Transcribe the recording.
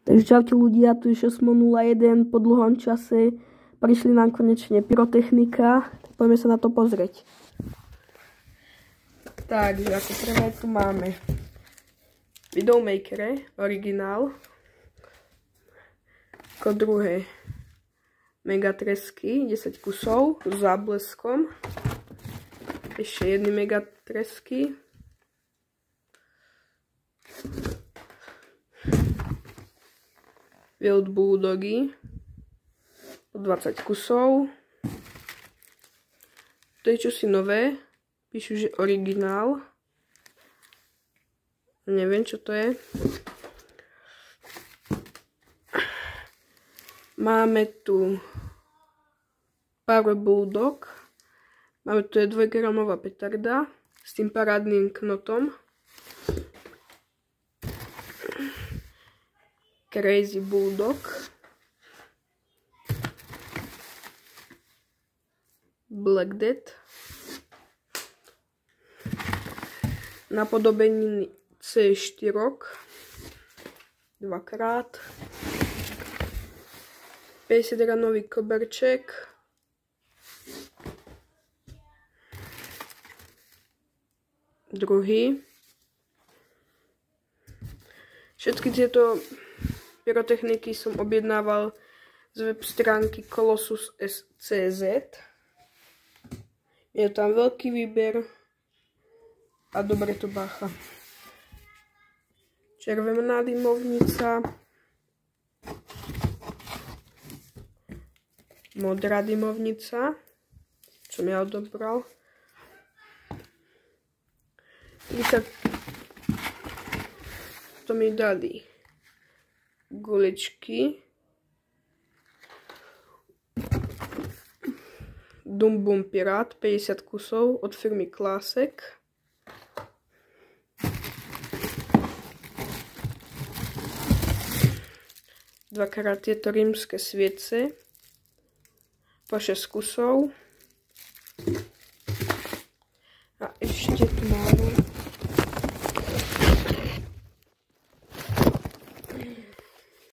Takže čaute ľudia, tu je 601 po dlhom čase. Prišli nám konečne pyrotechnika, tak poďme sa na to pozrieť. Takže ako prvé tu máme Widowmaker, originál. Ako druhé megatresky, 10 kusov s zábleskom. Ešte jedny megatresky. Wild Bulldogy, 20 kusov. To je čosi nové, píšu, že originál. Neviem, čo to je. Máme tu Power Bulldog. Máme tu 2-gramová petarda s tým parádnym knotom. Crazy Bulldog. Black Death. Napodobeniny C4. Dvakrát. 50-gramový koberček. Druhý. Všetky tieto pyrotechniky som objednával z web stránky Colossus.cz. Je tam veľký výber a dobre to bacha. Červená dymovnica, modrá dymovnica, som ja odobral. To mi dali guličky, Dum Bum Pirát, 50 kusov od firmy Classic. Dvakrát tieto rímske sviece, po 6 kusov. A ešte tu máme